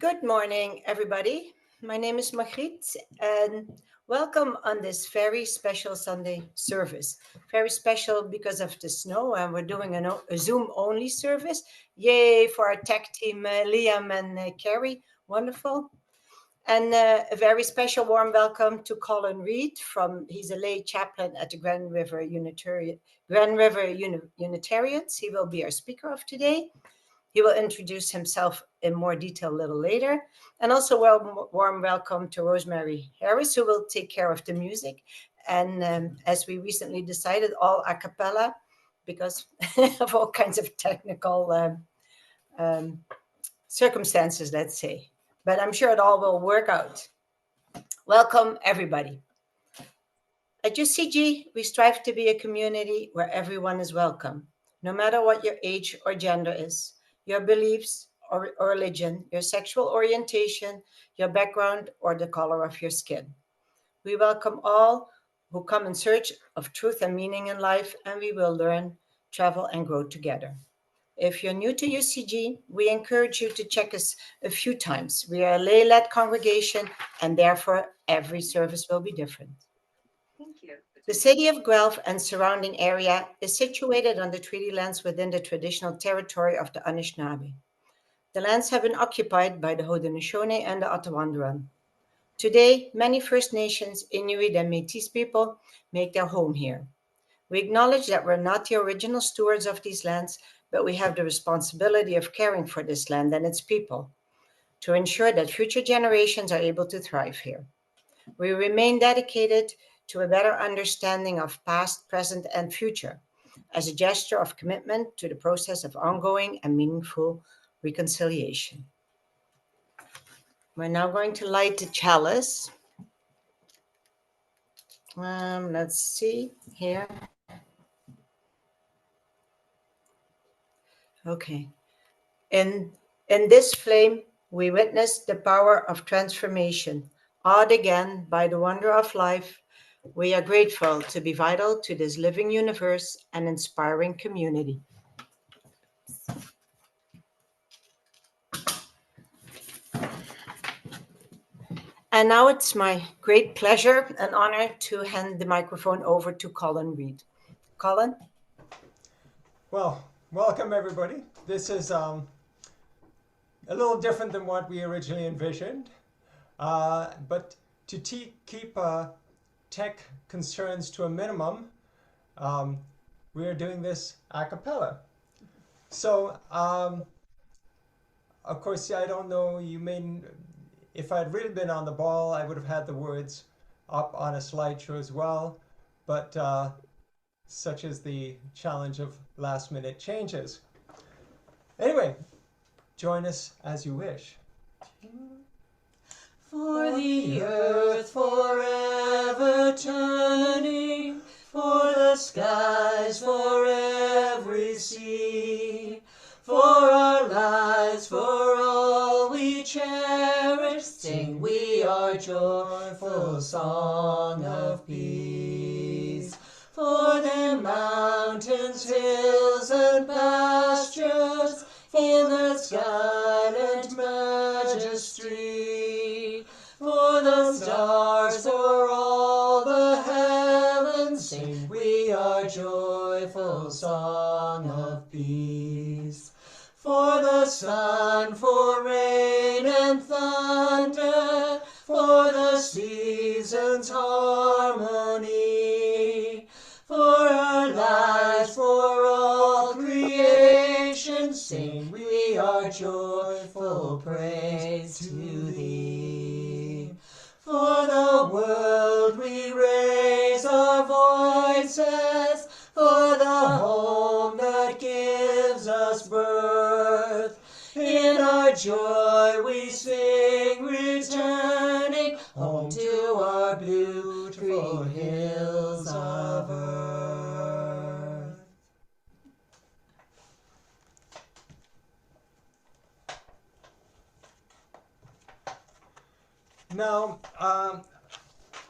Good morning, everybody. My name is Margriet, and welcome on this very special Sunday service. Very special because of the snow, and we're doing a Zoom only service. Yay for our tech team, Liam and Carrie. Wonderful. And a very special warm welcome to Colin Reed he's a lay chaplain at the Grand River Unitarians. He will be our speaker of today. He will introduce himself in more detail a little later. And also, warm welcome to Rosemary Harris, who will take care of the music. And as we recently decided, all a cappella, because of all kinds of technical um, circumstances, let's say. But I'm sure it all will work out. Welcome, everybody. At UCG, we strive to be a community where everyone is welcome, no matter what your age or gender is, your beliefs or religion, your sexual orientation, your background, or the color of your skin. We welcome all who come in search of truth and meaning in life, and we will learn, travel, and grow together. If you're new to UCG, we encourage you to check us a few times. We are a lay led congregation, and therefore every service will be different. The city of Guelph and surrounding area is situated on the treaty lands within the traditional territory of the Anishinaabe. The lands have been occupied by the Haudenosaunee and the Ottawandaran. Today, many First Nations, Inuit, and Métis people make their home here. We acknowledge that we're not the original stewards of these lands, but we have the responsibility of caring for this land and its people to ensure that future generations are able to thrive here. We remain dedicated to a better understanding of past, present, and future as a gesture of commitment to the process of ongoing and meaningful reconciliation. We're now going to light the chalice. Let's see here. Okay. In, in this flame, we witness the power of transformation. Awed again by the wonder of life, we are grateful to be vital to this living universe and inspiring community. And now it's my great pleasure and honor to hand the microphone over to Colin Reed. Colin? Well, welcome everybody. This is a little different than what we originally envisioned, but to keep tech concerns to a minimum, we are doing this a cappella. So, of course, I don't know, if I'd really been on the ball, I would have had the words up on a slideshow as well, but such is the challenge of last minute changes. Anyway, join us as you wish. For the earth forever turning, for the skies for every sea, for our lives, for all we cherish, sing we our joyful song of peace. For the mountains, hills, and pastures, in the silent majesty, for the stars, for all the heavens, sing we our joyful song of peace. For the sun, for rain and thunder, for the seasons' harmony, for our lives, for all creation, sing we our joyful praise to thee. For the world we raise our voices, for the home that gives us birth. In our joy we sing, returning home to our beautiful hills of earth. Now,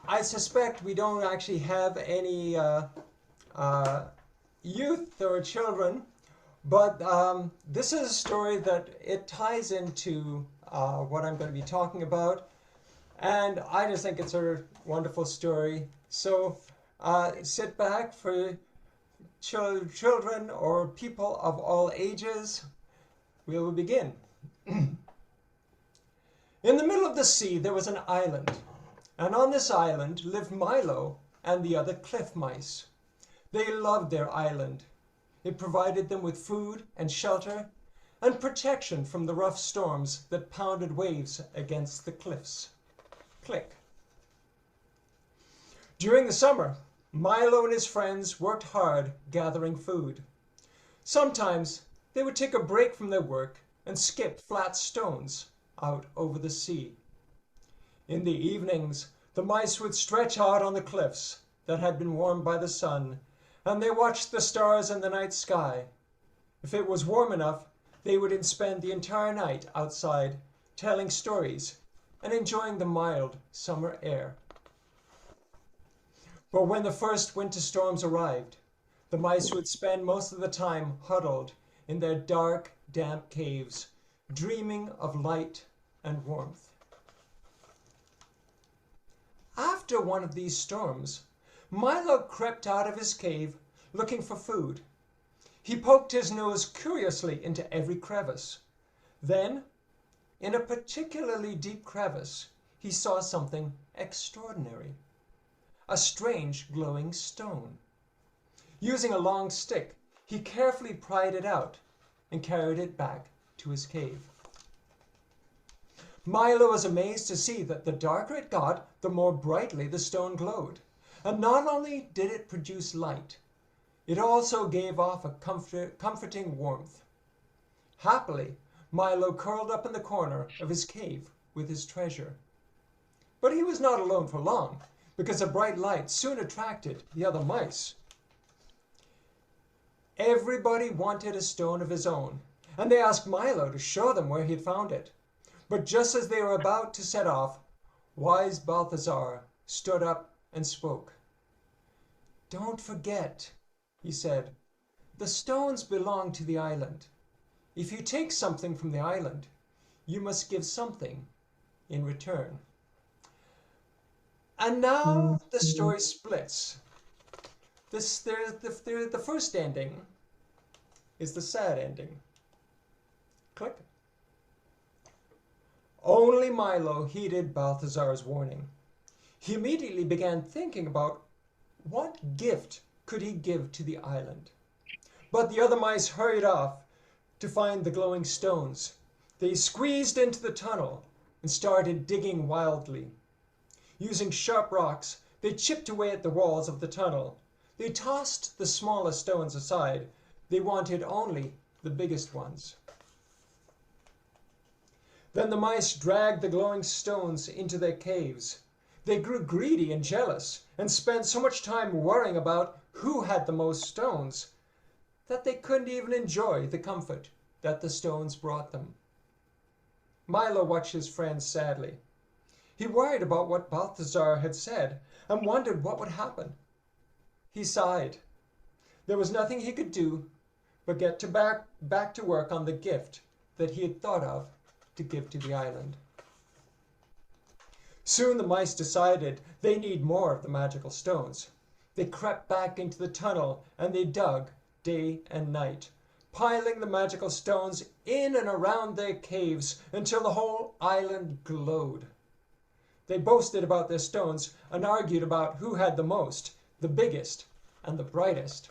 I suspect we don't actually have any youth or children, but this is a story that it ties into what I'm going to be talking about. And I just think it's a wonderful story. So sit back for children or people of all ages. We will begin. In the middle of the sea there was an island, and on this island lived Milo and the other cliff mice. They loved their island. It provided them with food and shelter and protection from the rough storms that pounded waves against the cliffs. Click. During the summer, Milo and his friends worked hard gathering food. Sometimes they would take a break from their work and skip flat stones out over the sea. In the evenings, the mice would stretch out on the cliffs that had been warmed by the sun, and they watched the stars in the night sky. If it was warm enough, they would spend the entire night outside, telling stories and enjoying the mild summer air. But when the first winter storms arrived, the mice would spend most of the time huddled in their dark, damp caves, dreaming of light and warmth. After one of these storms, Milo crept out of his cave looking for food. He poked his nose curiously into every crevice. Then, in a particularly deep crevice, he saw something extraordinary. A strange glowing stone. Using a long stick, he carefully pried it out and carried it back to his cave. Milo was amazed to see that the darker it got, the more brightly the stone glowed. And not only did it produce light, it also gave off a comforting warmth. Happily, Milo curled up in the corner of his cave with his treasure. But he was not alone for long, because a bright light soon attracted the other mice. Everybody wanted a stone of his own, and they asked Milo to show them where he had found it. But just as they were about to set off, wise Balthazar stood up and spoke. "Don't forget," he said, "the stones belong to the island. If you take something from the island, you must give something in return." And now the story splits. The first ending is the sad ending. Click. Only Milo heeded Balthazar's warning. He immediately began thinking about what gift could he give to the island. But the other mice hurried off to find the glowing stones. They squeezed into the tunnel and started digging wildly. Using sharp rocks, they chipped away at the walls of the tunnel. They tossed the smallest stones aside. They wanted only the biggest ones. Then the mice dragged the glowing stones into their caves. They grew greedy and jealous and spent so much time worrying about who had the most stones that they couldn't even enjoy the comfort that the stones brought them. Milo watched his friends sadly. He worried about what Balthazar had said and wondered what would happen. He sighed. There was nothing he could do but get back to work on the gift that he had thought of to give to the island. Soon the mice decided they need more of the magical stones. They crept back into the tunnel and they dug day and night, piling the magical stones in and around their caves until the whole island glowed. They boasted about their stones and argued about who had the most, the biggest, and the brightest.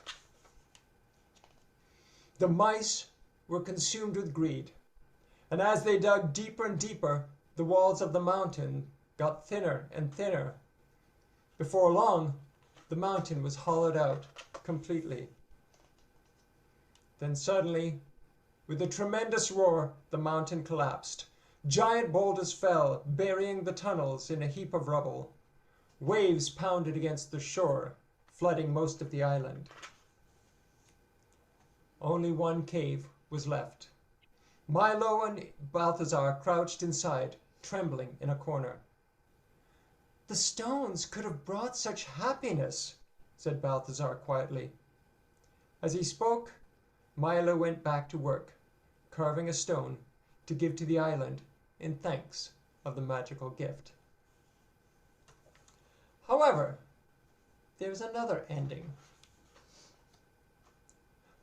The mice were consumed with greed, and as they dug deeper and deeper, the walls of the mountain got thinner and thinner. Before long, the mountain was hollowed out completely. Then suddenly, with a tremendous roar, the mountain collapsed. Giant boulders fell, burying the tunnels in a heap of rubble. Waves pounded against the shore, flooding most of the island. Only one cave was left. Milo and Balthazar crouched inside, trembling in a corner. "The stones could have brought such happiness," said Balthazar quietly. As he spoke, Milo went back to work, carving a stone to give to the island in thanks of the magical gift. However, there's another ending.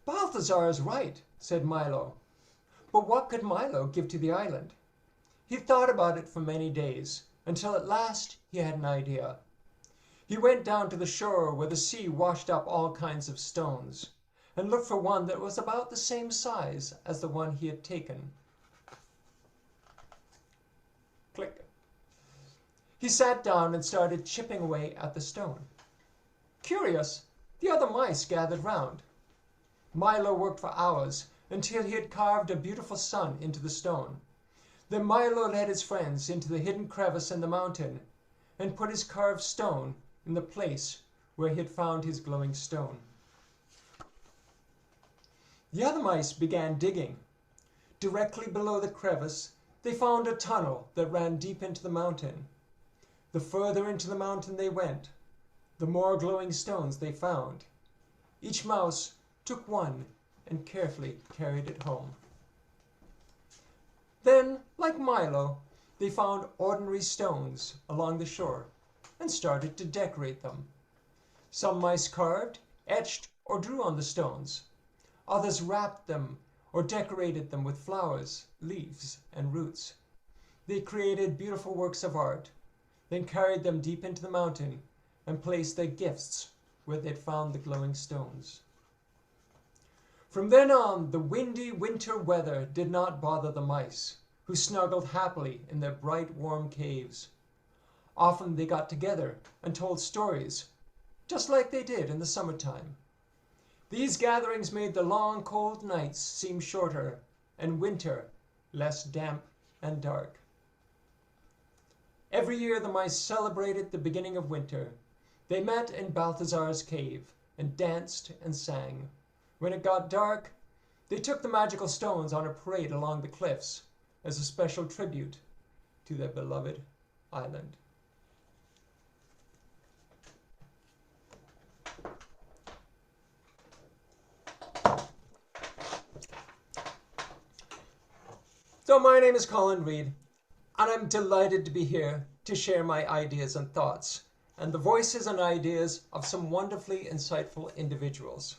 Balthazar is right, said Milo. But what could Milo give to the island? He thought about it for many days, until at last he had an idea. He went down to the shore where the sea washed up all kinds of stones, and looked for one that was about the same size as the one he had taken. Click. He sat down and started chipping away at the stone. Curious, the other mice gathered round. Milo worked for hours until he had carved a beautiful sun into the stone. Then Milo led his friends into the hidden crevice in the mountain and put his carved stone in the place where he had found his glowing stone. The other mice began digging. Directly below the crevice, they found a tunnel that ran deep into the mountain. The further into the mountain they went, the more glowing stones they found. Each mouse took one and carefully carried it home. Then, like Milo, they found ordinary stones along the shore and started to decorate them. Some mice carved, etched, or drew on the stones. Others wrapped them or decorated them with flowers, leaves, and roots. They created beautiful works of art, then carried them deep into the mountain and placed their gifts where they'd found the glowing stones. From then on, the windy winter weather did not bother the mice, who snuggled happily in their bright, warm caves. Often they got together and told stories, just like they did in the summertime. These gatherings made the long, cold nights seem shorter and winter less damp and dark. Every year the mice celebrated the beginning of winter. They met in Balthazar's cave and danced and sang. When it got dark, they took the magical stones on a parade along the cliffs as a special tribute to their beloved island. So my name is Colin Reed, and I'm delighted to be here to share my ideas and thoughts, and the voices and ideas of some wonderfully insightful individuals.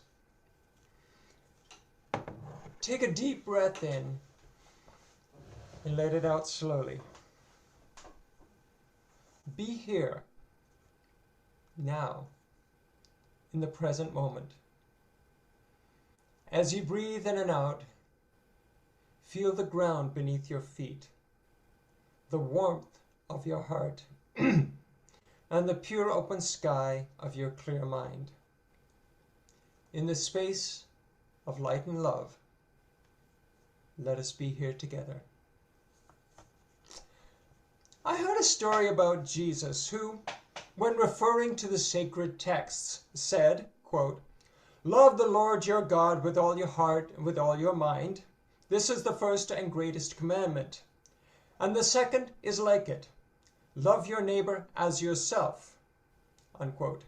Take a deep breath in and let it out slowly. Be here, now, in the present moment. As you breathe in and out, feel the ground beneath your feet, the warmth of your heart, and the pure open sky of your clear mind. In the space of light and love, let us be here together. I heard a story about Jesus who, when referring to the sacred texts, said, quote, "Love the Lord your God with all your heart and with all your mind. This is the first and greatest commandment. And the second is like it. Love your neighbor as yourself." Unquote.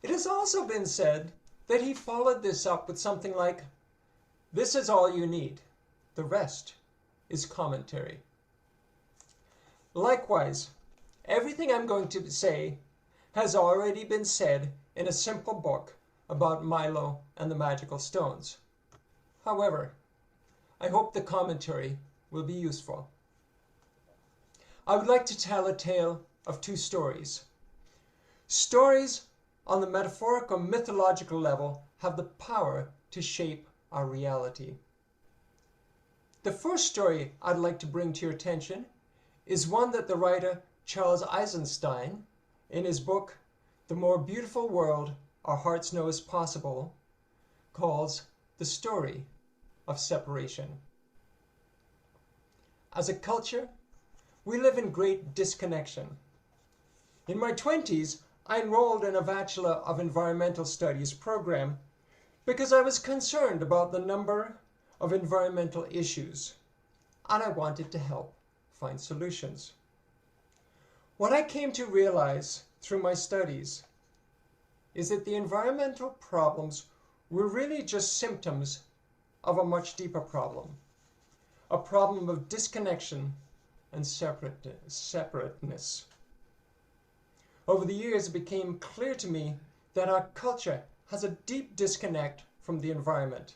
It has also been said that he followed this up with something like, "This is all you need. The rest is commentary." Likewise, everything I'm going to say has already been said in a simple book about Milo and the magical stones. However, I hope the commentary will be useful. I would like to tell a tale of two stories. Stories on the metaphorical mythological level have the power to shape our reality. The first story I'd like to bring to your attention is one that the writer Charles Eisenstein, in his book The More Beautiful World Our Hearts Know Is Possible, calls the story of separation. As a culture, we live in great disconnection. In my 20s, I enrolled in a Bachelor of Environmental Studies program because I was concerned about the number of environmental issues, and I wanted to help find solutions. What I came to realize through my studies is that the environmental problems were really just symptoms of a much deeper problem, a problem of disconnection and separateness. Over the years, it became clear to me that our culture has a deep disconnect from the environment.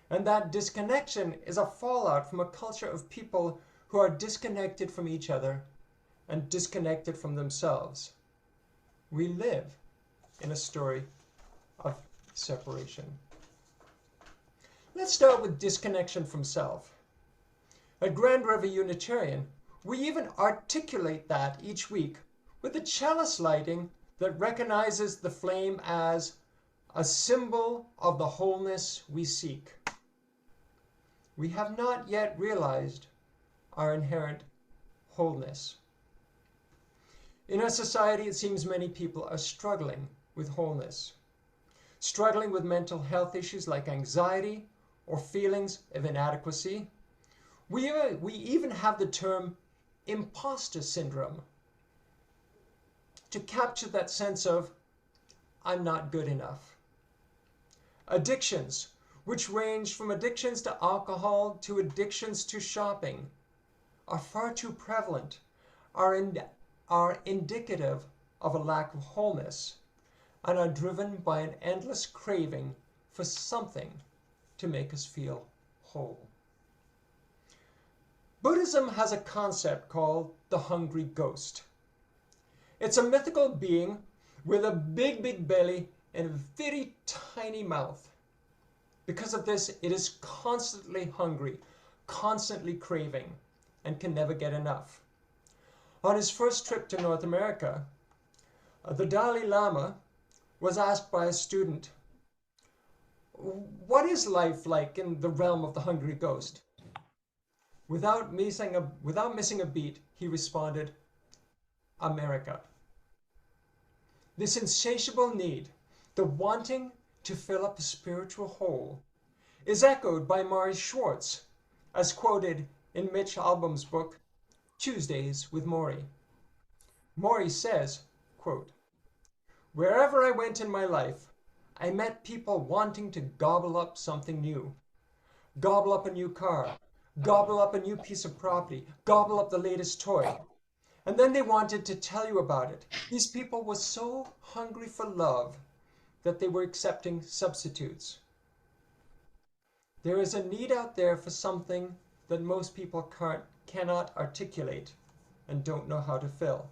And that disconnection is a fallout from a culture of people who are disconnected from each other and disconnected from themselves. We live in a story of separation. Let's start with disconnection from self. At Grand River Unitarian, we even articulate that each week with a chalice lighting that recognizes the flame as a symbol of the wholeness we seek. We have not yet realized our inherent wholeness. In our society, it seems many people are struggling with wholeness, struggling with mental health issues like anxiety or feelings of inadequacy. We even have the term imposter syndrome to capture that sense of, I'm not good enough. Addictions, which range from addictions to alcohol to addictions to shopping, are far too prevalent, are indicative of a lack of wholeness, and are driven by an endless craving for something to make us feel whole. Buddhism has a concept called the hungry ghost. It's a mythical being with a big belly and a very tiny mouth. Because of this, it is constantly hungry, constantly craving, and can never get enough. On his first trip to North America, the Dalai Lama was asked by a student, "What is life like in the realm of the hungry ghost?" Without missing a beat, he responded, "America." This insatiable need, the wanting to fill up a spiritual hole, is echoed by Maury Schwartz, as quoted in Mitch Albom's book, Tuesdays with Maury. Maury says, quote, "Wherever I went in my life, I met people wanting to gobble up something new. Gobble up a new car, gobble up a new piece of property, gobble up the latest toy. And then they wanted to tell you about it. These people were so hungry for love that they were accepting substitutes. There is a need out there for something that most people cannot articulate and don't know how to fill."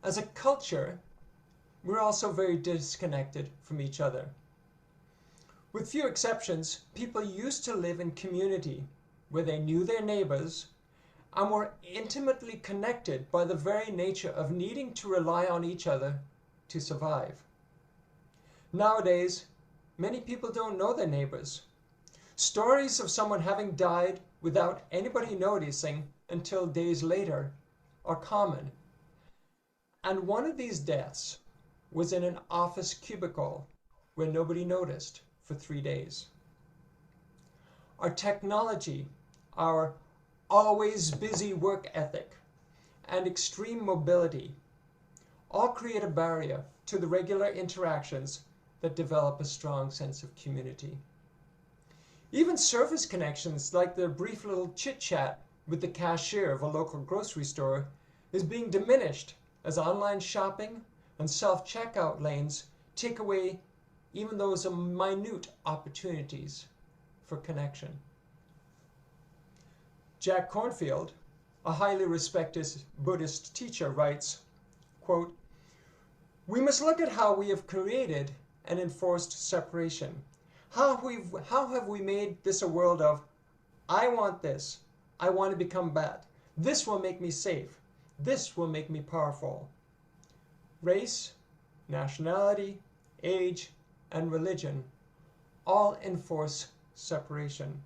As a culture, we're also very disconnected from each other. With few exceptions, people used to live in community where they knew their neighbors and were intimately connected by the very nature of needing to rely on each other to survive. Nowadays, many people don't know their neighbors. Stories of someone having died without anybody noticing until days later are common. And one of these deaths was in an office cubicle where nobody noticed for 3 days. Our technology, our always busy work ethic, and extreme mobility all create a barrier to the regular interactions that develop a strong sense of community. Even surface connections like the brief little chit-chat with the cashier of a local grocery store is being diminished as online shopping and self-checkout lanes take away even those minute opportunities for connection. Jack Kornfield, a highly respected Buddhist teacher, writes, quote, "We must look at how we have created and enforced separation. How have we made this a world of, I want this, I want to become bad, this will make me safe, this will make me powerful. Race, nationality, age, and religion all enforce separation.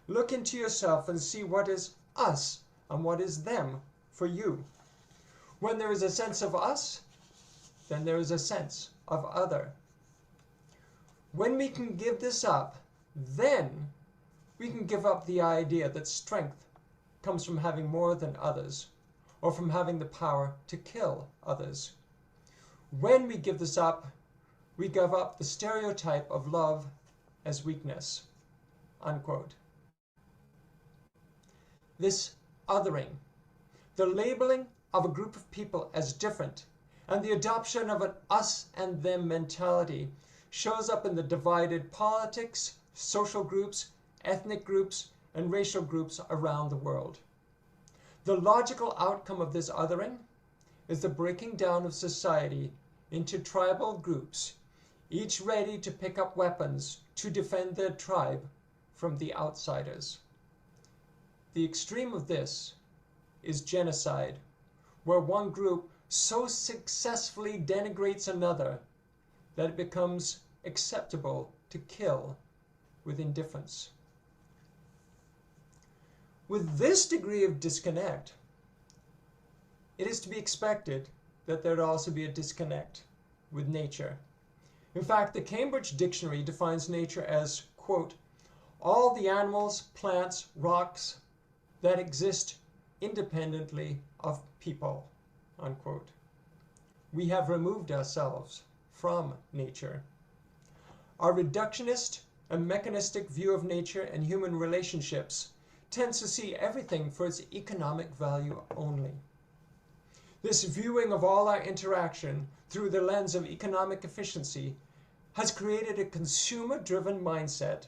Look into yourself and see what is us and what is them for you. When there is a sense of us, then there is a sense of other. When we can give this up, then we can give up the idea that strength comes from having more than others or from having the power to kill others. When we give this up, we give up the stereotype of love as weakness." Unquote. this othering, the labeling of a group of people as different, and the adoption of an us and them mentality shows up in the divided politics, social groups, ethnic groups, and racial groups around the world. The logical outcome of this othering is the breaking down of society into tribal groups, each ready to pick up weapons to defend their tribe from the outsiders. The extreme of this is genocide, where one group so successfully denigrates another that it becomes acceptable to kill with indifference. With this degree of disconnect, it is to be expected that there would also be a disconnect with nature. In fact, the Cambridge Dictionary defines nature as, quote, all the animals, plants, rocks that exist independently of people, unquote. We have removed ourselves from nature. Our reductionist and mechanistic view of nature and human relationships tends to see everything for its economic value only. This viewing of all our interaction through the lens of economic efficiency has created a consumer-driven mindset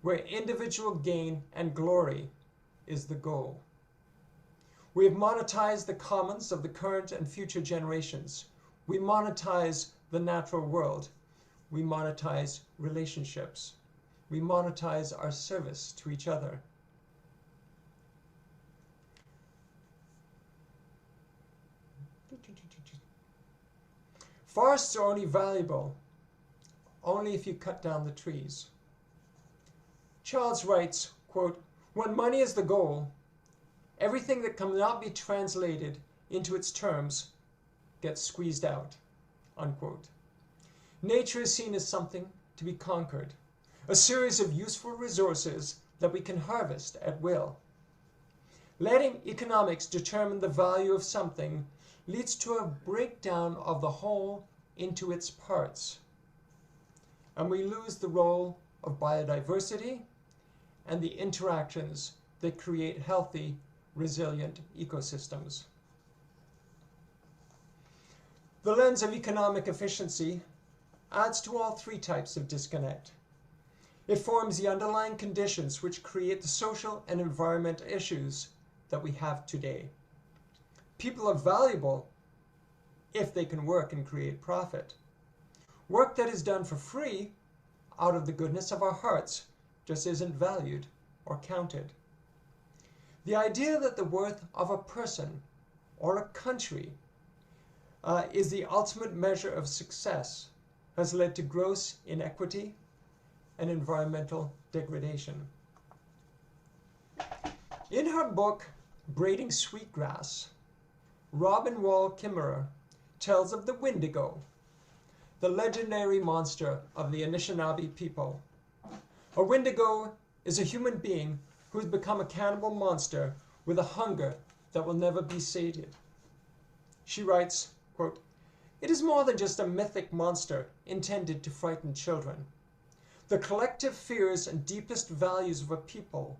where individual gain and glory is the goal. We have monetized the commons of the current and future generations. We monetize the natural world. We monetize relationships. We monetize our service to each other. Forests are only valuable only if you cut down the trees. Charles writes, quote, when money is the goal, everything that cannot be translated into its terms gets squeezed out, unquote. Nature is seen as something to be conquered, a series of useful resources that we can harvest at will. Letting economics determine the value of something leads to a breakdown of the whole into its parts, and we lose the role of biodiversity and the interactions that create healthy, resilient ecosystems. The lens of economic efficiency adds to all three types of disconnect. It forms the underlying conditions which create the social and environmental issues that we have today. People are valuable if they can work and create profit. Work that is done for free out of the goodness of our hearts just isn't valued or counted. The idea that the worth of a person or a country is the ultimate measure of success has led to gross inequity and environmental degradation. In her book, Braiding Sweetgrass, Robin Wall Kimmerer tells of the Wendigo, the legendary monster of the Anishinaabe people. A Wendigo is a human being who has become a cannibal monster with a hunger that will never be sated. She writes, quote, it is more than just a mythic monster intended to frighten children. The collective fears and deepest values of a people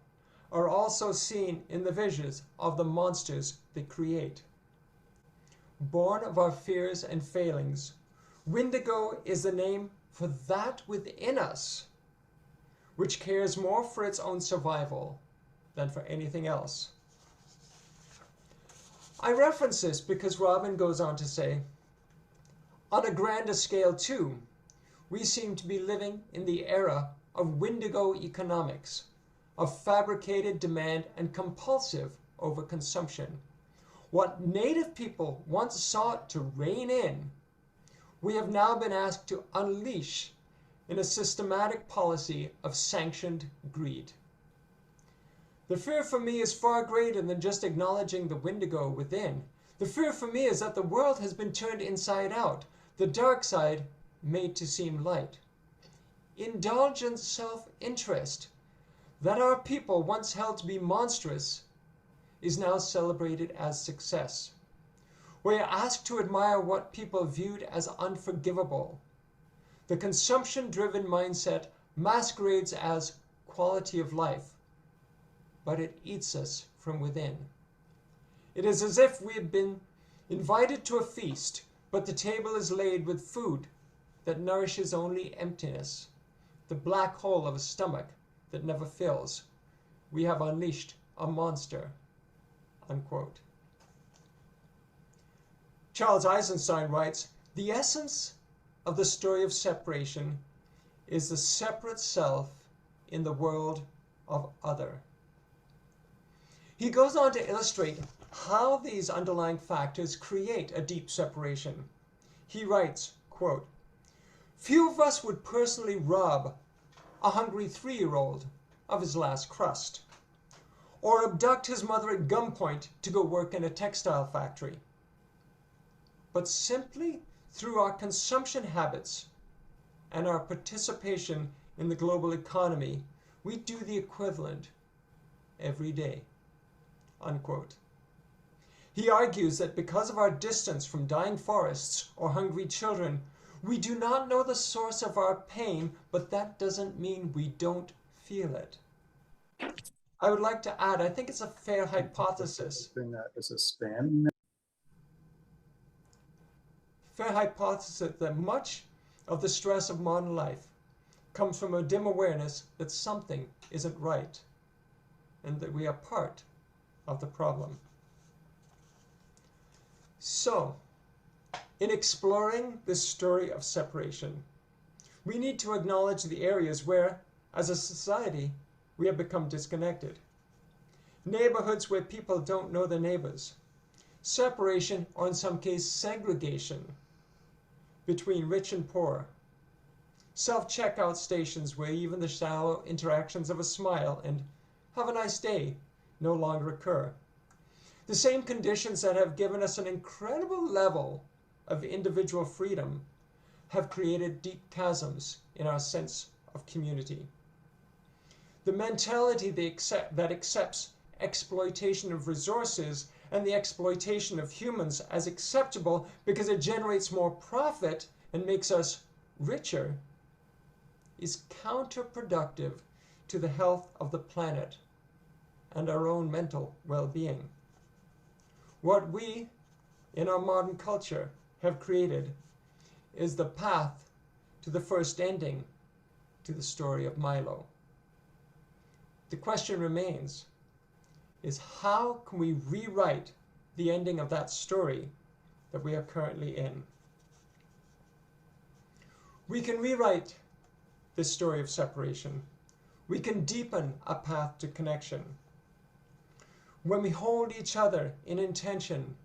are also seen in the visions of the monsters they create. Born of our fears and failings, Wendigo is the name for that within us, which cares more for its own survival than for anything else. I reference this because Robin goes on to say, on a grander scale too, we seem to be living in the era of Wendigo economics, of fabricated demand and compulsive overconsumption. What native people once sought to rein in, we have now been asked to unleash in a systematic policy of sanctioned greed. The fear for me is far greater than just acknowledging the Wendigo within. The fear for me is that the world has been turned inside out, the dark side made to seem light. Indulgent self-interest that our people once held to be monstrous is now celebrated as success. We are asked to admire what people viewed as unforgivable. The consumption-driven mindset masquerades as quality of life, but it eats us from within. It is as if we had been invited to a feast, but the table is laid with food that nourishes only emptiness, the black hole of a stomach that never fills. We have unleashed a monster." Unquote. Charles Eisenstein writes, "The essence of the story of separation is the separate self in the world of other." He goes on to illustrate how these underlying factors create a deep separation. He writes, quote, "Few of us would personally rob a hungry 3-year-old of his last crust, or abduct his mother at gunpoint to go work in a textile factory. But simply through our consumption habits and our participation in the global economy, we do the equivalent every day." Unquote. He argues that because of our distance from dying forests or hungry children, we do not know the source of our pain, but that doesn't mean we don't feel it. I would like to add, I think it's a fair hypothesis. That is a spam. Fair hypothesis that much of the stress of modern life comes from a dim awareness that something isn't right and that we are part of the problem. So, in exploring this story of separation, we need to acknowledge the areas where, as a society, we have become disconnected. Neighborhoods where people don't know their neighbors. Separation, or in some cases segregation, between rich and poor. Self-checkout stations where even the shallow interactions of a smile and "have a nice day" no longer occur. The same conditions that have given us an incredible level of individual freedom have created deep chasms in our sense of community. The mentality that accepts exploitation of resources and the exploitation of humans as acceptable because it generates more profit and makes us richer is counterproductive to the health of the planet and our own mental well-being. What we, in our modern culture, have created is the path to the first ending to the story of Milo. The question remains, is how can we rewrite the ending of that story that we are currently in? We can rewrite this story of separation. We can deepen a path to connection. When we hold each other in intention,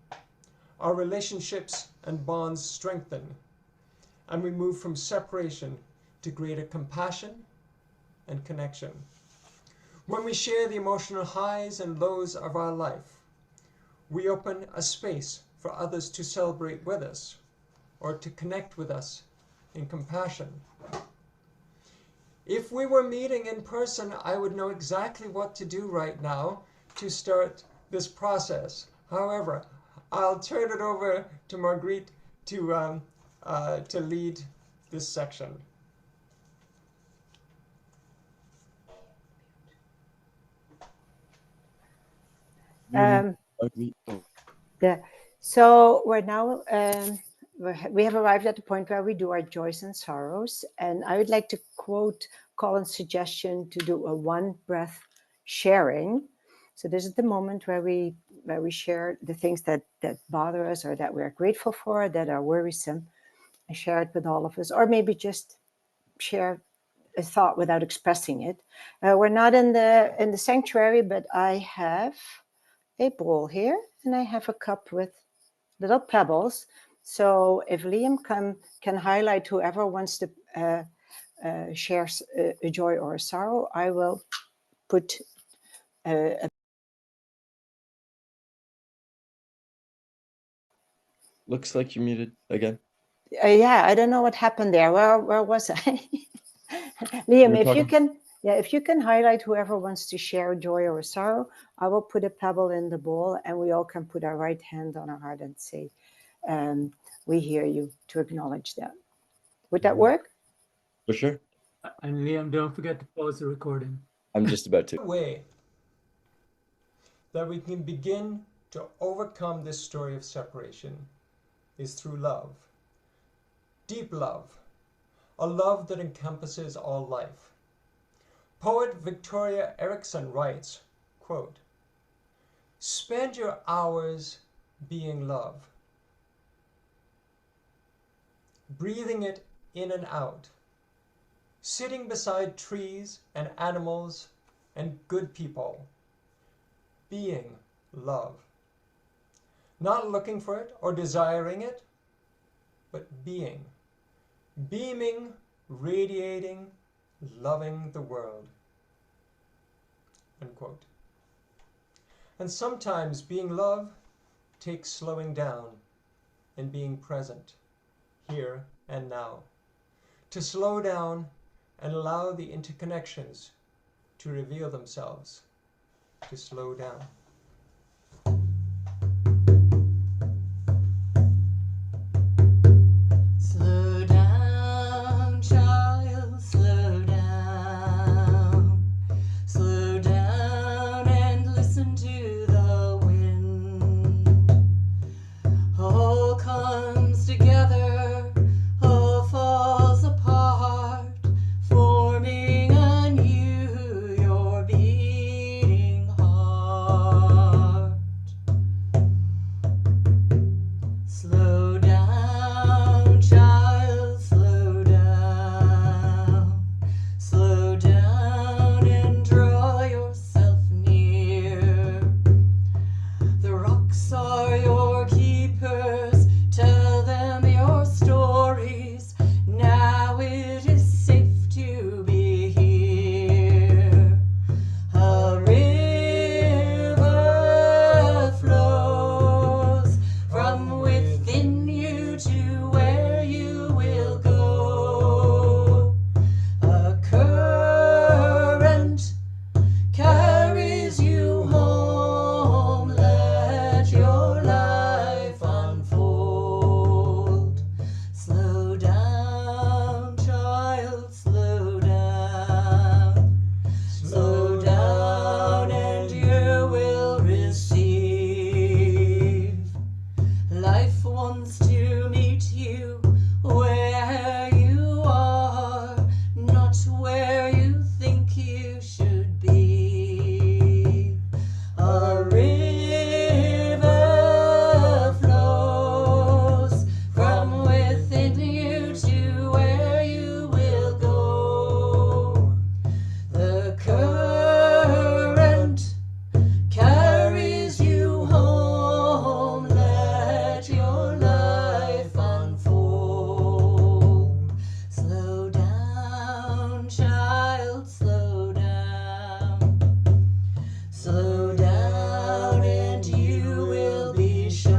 our relationships and bonds strengthen, and we move from separation to greater compassion and connection. When we share the emotional highs and lows of our life, we open a space for others to celebrate with us or to connect with us in compassion. If we were meeting in person, I would know exactly what to do right now to start this process. However, I'll turn it over to Marguerite to lead this section. Yeah. So we're now we have arrived at the point where we do our joys and sorrows, and I would like to quote Colin's suggestion to do a one breath sharing. So this is the moment where we share the things that bother us or that we're grateful for, that are worrisome, and share it with all of us, or maybe just share a thought without expressing it. We're not in the sanctuary, but I have a bowl here, and I have a cup with little pebbles. So if Liam can highlight whoever wants to share a joy or a sorrow, I will put a Looks like you're muted again. yeah, I don't know what happened there. Where was I? Liam, if you can highlight whoever wants to share a joy or a sorrow, I will put a pebble in the bowl, and we all can put our right hand on our heart and say, we hear you, to acknowledge that. Would that work? For sure. And Liam, don't forget to pause the recording. I'm just about to. Way. that we can begin to overcome this story of separation is through love. Deep love, a love that encompasses all life. Poet Victoria Erickson writes, quote, "Spend your hours being love, breathing it in and out, sitting beside trees and animals and good people, being love. Not looking for it or desiring it, but being, beaming, radiating, loving the world." Unquote. And sometimes being love takes slowing down and being present, here and now. To slow down and allow the interconnections to reveal themselves, to slow down. Slow down, child, slow down. Slow down and listen to the wind. All comes together, all falls apart, forming anew your beating heart. Slow down, child, slow down. Slow down and draw yourself near. The rocks are your keepers, tell them your stories. Now it is safe to be here. A river flows from within you to where you will go. A current carries you home. Let your life unfold. Slow down, child, slow down. Slow down and you will receive. Life wants to meet you where you are, not where you think you should be. A river flows from within you to where you will go. The current carries you home. Let your life unfold. Slow down, child, slow down. Slow down and you will be shown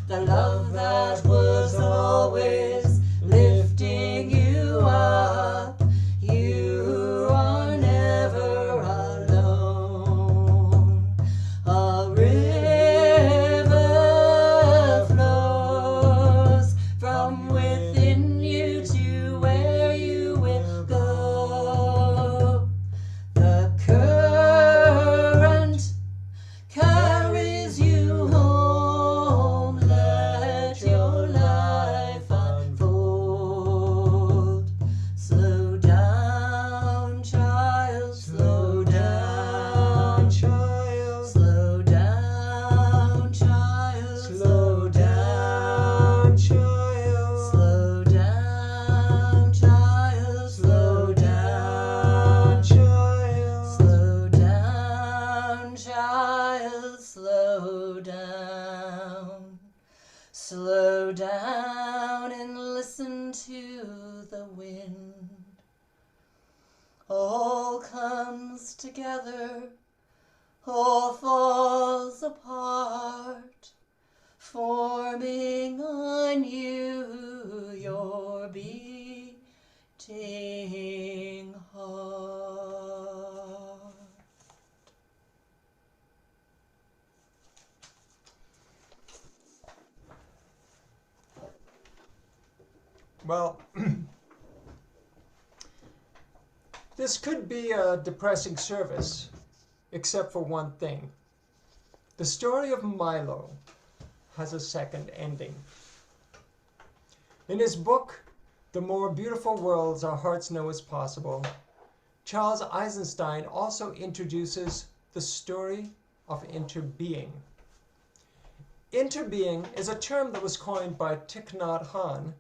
the love that was always lifting you up. You are never alone. A river flows from within you to where you will go. The current carries you home. Let your life unfold. Slow down, child, slow down. Child, Slow down, child, slow down, child, slow down, child, slow down. child. Slow down, child, slow down. Slow down and listen to the wind. All comes together, all falls apart, forming anew your beating heart. Well, this could be a depressing service except for one thing. The story of Milo has a second ending. In his book, The More Beautiful Worlds Our Hearts Know Is Possible, Charles Eisenstein also introduces the story of interbeing. Interbeing is a term that was coined by Thich Nhat Hanh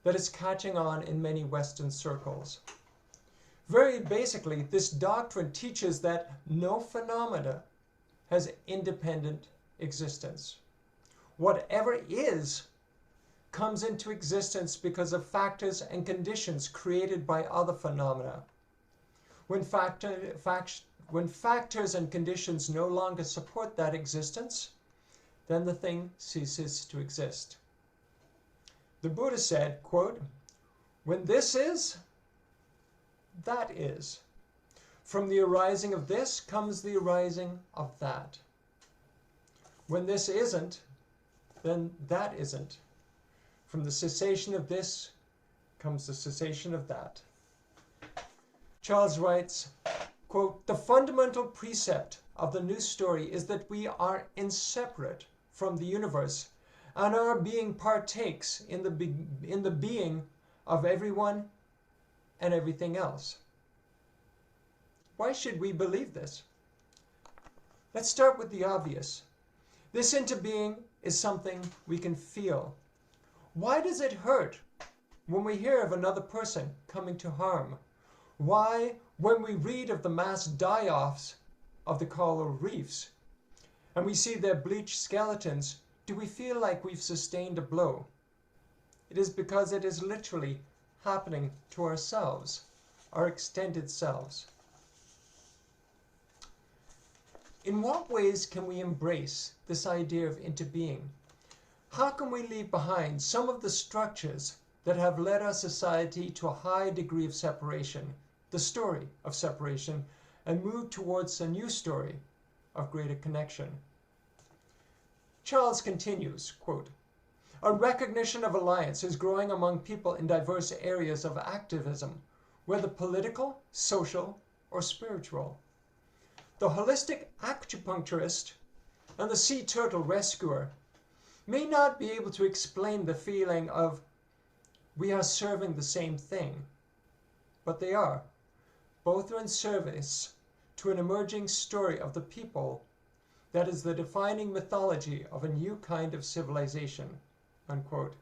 that is catching on in many Western circles. Very basically, this doctrine teaches that no phenomena has independent existence. Whatever is comes into existence because of factors and conditions created by other phenomena. When factors and conditions no longer support that existence, then the thing ceases to exist. The Buddha said, quote, "When this is, that is. From the arising of this comes the arising of that. When this isn't, then that isn't. From the cessation of this comes the cessation of that." Charles writes, quote, "The fundamental precept of the new story is that we are inseparate from the universe, and our being partakes in the being of everyone and everything else." Why should we believe this? Let's start with the obvious. This interbeing is something we can feel. Why does it hurt when we hear of another person coming to harm? Why, when we read of the mass die-offs of the coral reefs and we see their bleached skeletons, do we feel like we've sustained a blow? It is because it is literally happening to ourselves, our extended selves. In what ways can we embrace this idea of interbeing? How can we leave behind some of the structures that have led our society to a high degree of separation, the story of separation, and move towards a new story of greater connection? Charles continues, quote, "A recognition of alliance is growing among people in diverse areas of activism, whether political, social, or spiritual. The holistic acupuncturist and the sea turtle rescuer may not be able to explain the feeling of we are serving the same thing, but they are. Both are in service to an emerging story of the people that is the defining mythology of a new kind of civilization," unquote.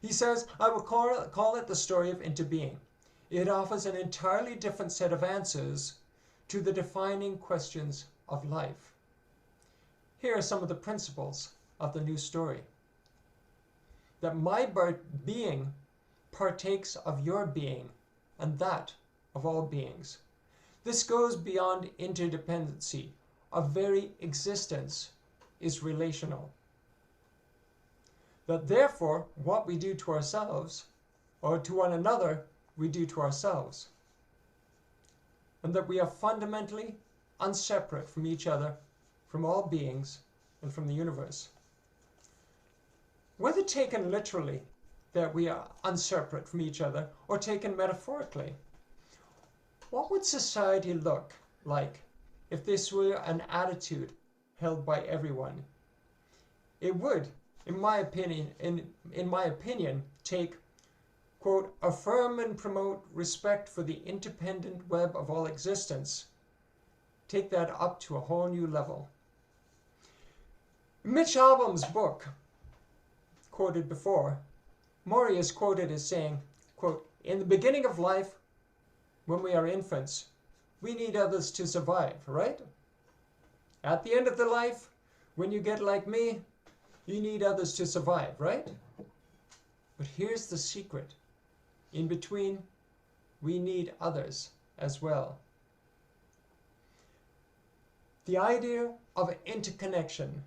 He says, "I will call it the story of interbeing. It offers an entirely different set of answers to the defining questions of life. Here are some of the principles of the new story. That my being partakes of your being and that of all beings. This goes beyond interdependency. Our very existence is relational. That therefore what we do to ourselves or to one another, we do to ourselves. And that we are fundamentally unseparate from each other, from all beings, and from the universe." Whether taken literally, that we are unseparate from each other, or taken metaphorically, what would society look like if this were an attitude held by everyone? It would, in my opinion, take, quote, "affirm and promote respect for the independent web of all existence." Take that up to a whole new level. Mitch Albom's book, quoted before, Maury is quoted as saying, quote, "In the beginning of life, when we are infants, we need others to survive, right? At the end of the life, when you get like me, you need others to survive, right? But here's the secret. In between, we need others as well." The idea of interconnection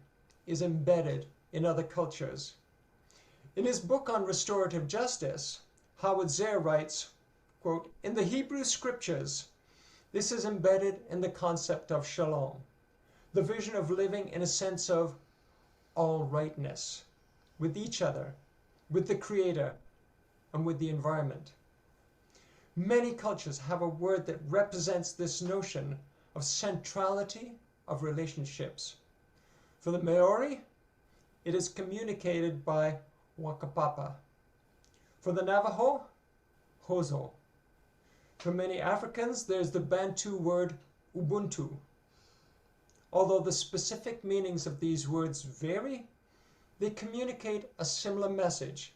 is embedded in other cultures. In his book on restorative justice, Howard Zehr writes, quote, "In the Hebrew scriptures, this is embedded in the concept of shalom, the vision of living in a sense of all rightness, with each other, with the Creator, and with the environment. Many cultures have a word that represents this notion of of centrality of relationships. For the Maori, it is communicated by wakapapa. For the Navajo, hozo. For many Africans, there's the Bantu word ubuntu. Although the specific meanings of these words vary, they communicate a similar message.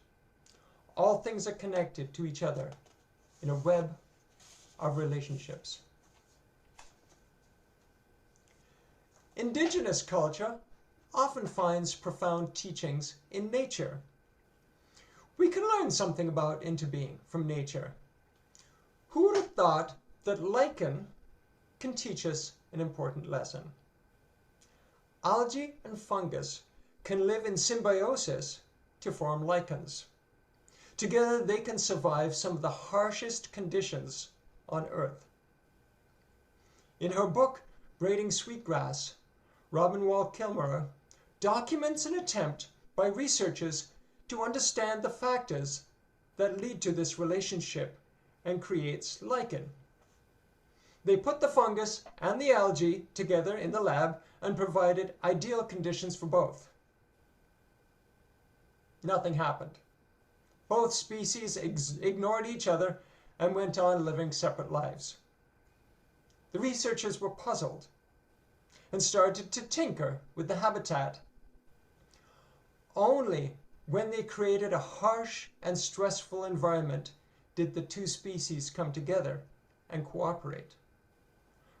All things are connected to each other in a web of relationships. Indigenous culture often finds profound teachings in nature. We can learn something about interbeing from nature. Who would have thought that lichen can teach us an important lesson? Algae and fungus can live in symbiosis to form lichens. Together they can survive some of the harshest conditions on Earth. In her book, Braiding Sweetgrass, Robin Wall Kimmerer documents an attempt by researchers to understand the factors that lead to this relationship and creates lichen. They put the fungus and the algae together in the lab and provided ideal conditions for both. Nothing happened. Both species ignored each other and went on living separate lives. The researchers were puzzled and started to tinker with the habitat. Only when they created a harsh and stressful environment did the two species come together and cooperate.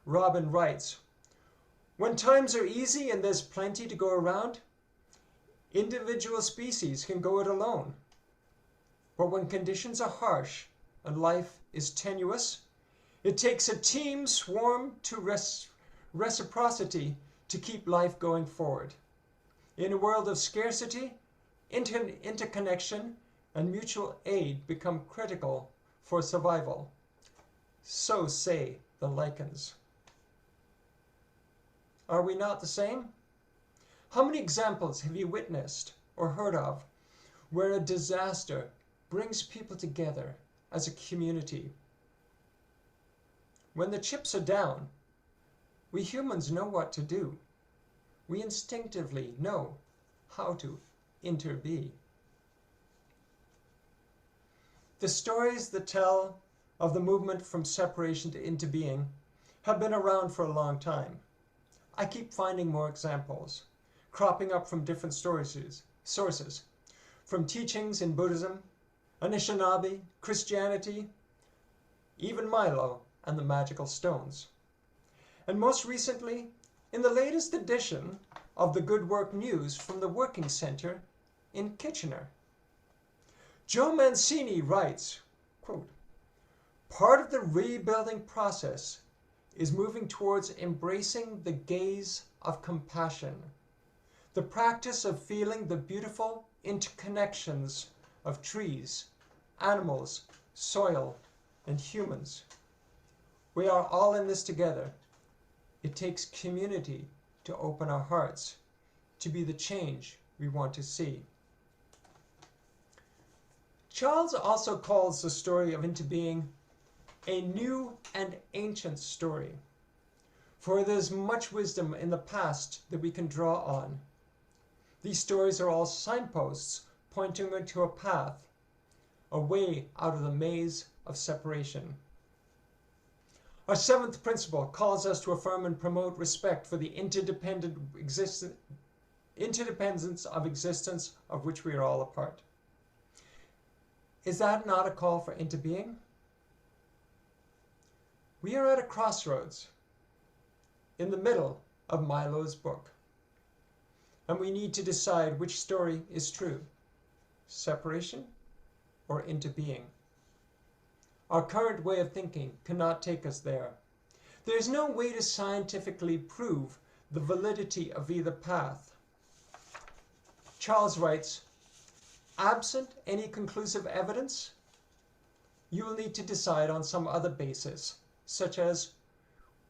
Robin writes, "When times are easy and there's plenty to go around, individual species can go it alone. But when conditions are harsh and life is tenuous, it takes a team swarm to reciprocity to keep life going forward. In a world of scarcity, interconnection and mutual aid become critical for survival. So say the lichens." Are we not the same? How many examples have you witnessed or heard of where a disaster brings people together as a community? When the chips are down, we humans know what to do. We instinctively know how to interbe. The stories that tell of the movement from separation to interbeing have been around for a long time. I keep finding more examples, cropping up from different sources, from teachings in Buddhism, Anishinaabe, Christianity, even Milo and the magical stones. And most recently, in the latest edition of the Good Work News from the Working Center in Kitchener. Joe Mancini writes, quote, "Part of the rebuilding process is moving towards embracing the gaze of compassion, the practice of feeling the beautiful interconnections of trees, animals, soil, and humans. We are all in this together. It takes community to open our hearts, to be the change we want to see." Charles also calls the story of interbeing a new and ancient story, for there's much wisdom in the past that we can draw on. These stories are all signposts pointing to a path, a way out of the maze of separation. Our seventh principle calls us to affirm and promote respect for the interdependence of existence of which we are all a part. Is that not a call for interbeing? We are at a crossroads in the middle of Milo's book, and we need to decide which story is true, separation or interbeing. Our current way of thinking cannot take us there. There is no way to scientifically prove the validity of either path. Charles writes, "Absent any conclusive evidence, you will need to decide on some other basis, such as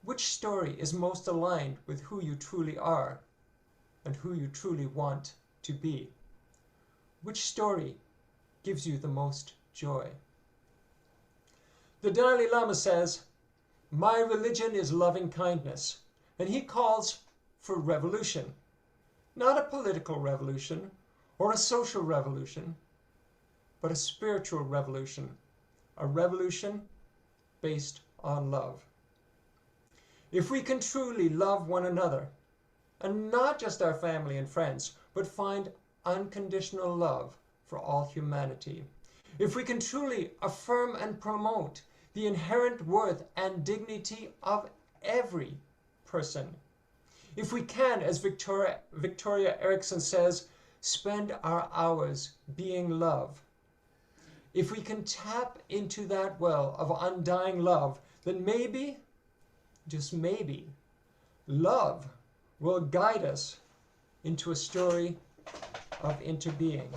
which story is most aligned with who you truly are and who you truly want to be. Which story gives you the most joy?" The Dalai Lama says, My religion is loving kindness, and he calls for revolution. Not a political revolution or a social revolution, but a spiritual revolution. A revolution based on love. If we can truly love one another, and not just our family and friends, but find unconditional love for all humanity, if we can truly affirm and promote the inherent worth and dignity of every person, if we can, as Victoria Erickson says, spend our hours being love, if we can tap into that well of undying love, then maybe, just maybe, love will guide us into a story of interbeing.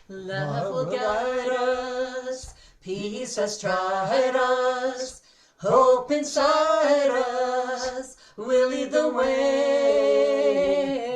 Love will guide us, peace has tried us, hope inside us will lead the way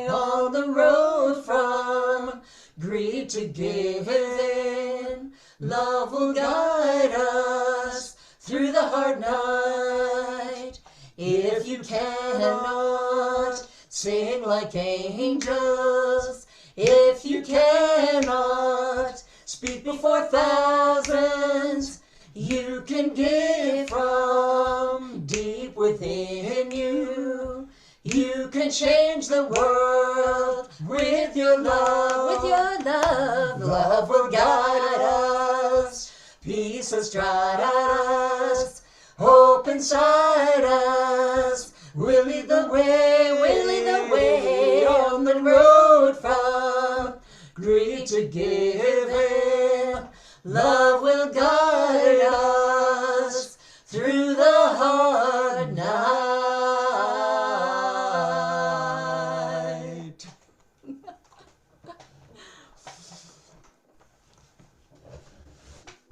on the road from greed to giving. Love will guide us through the hard night. If you cannot sing like angels, if you cannot speak before thousands, you can give from deep within you. You can change the world with your love, with your love. Love will guide us, peace has tried us, hope inside us will lead the way, will lead the way on the road from greed to giving. Love will guide us through the hard night.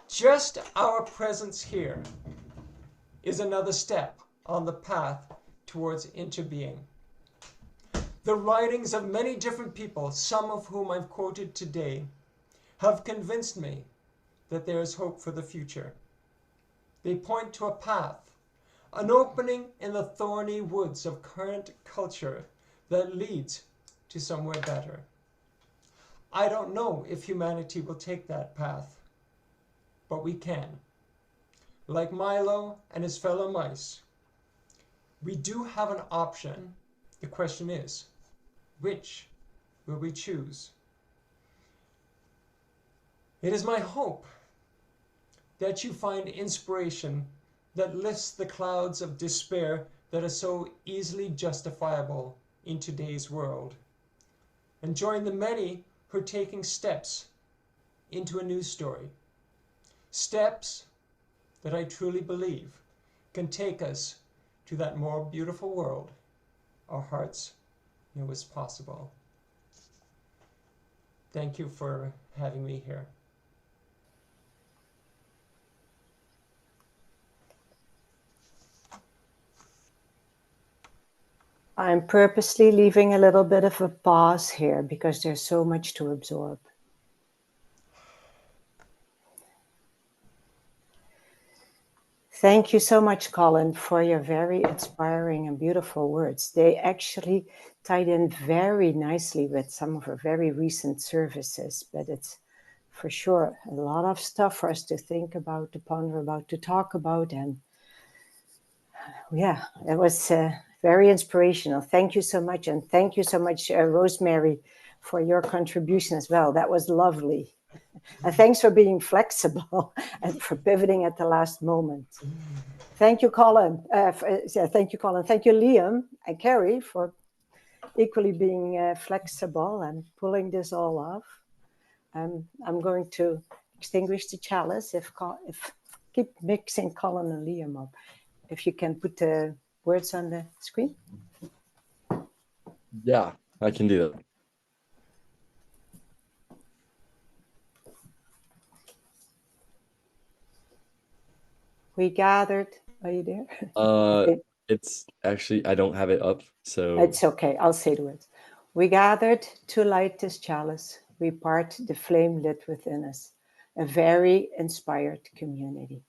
Just our presence here is another step on the path towards interbeing. The writings of many different people, some of whom I've quoted today, have convinced me that there is hope for the future. They point to a path, an opening in the thorny woods of current culture that leads to somewhere better. I don't know if humanity will take that path, but we can. Like Milo and his fellow mice, we do have an option. The question is, which will we choose? It is my hope that you find inspiration that lifts the clouds of despair that are so easily justifiable in today's world, and join the many who are taking steps into a new story. Steps that I truly believe can take us to that more beautiful world our hearts knew was possible. Thank you for having me here. I'm purposely leaving a little bit of a pause here because there's so much to absorb. Thank you so much, Colin, for your very inspiring and beautiful words. They actually tied in very nicely with some of our very recent services, but it's for sure a lot of stuff for us to think about, to ponder about, to talk about. And yeah, it was very inspirational. Thank you so much. And thank you so much, Rosemary, for your contribution as well. That was lovely. And thanks for being flexible and for pivoting at the last moment. Thank you, Colin. Thank you, Colin. Thank you, Liam and Carrie, for equally being flexible and pulling this all off. I'm going to extinguish the chalice if keep mixing Colin and Liam up. If you can put the words on the screen. Yeah, I can do that. We gathered. Are you there? Okay. It's actually, I don't have it up, so. It's okay. I'll say the words. We gathered to light this chalice. We part the flame lit within us. a very inspired community.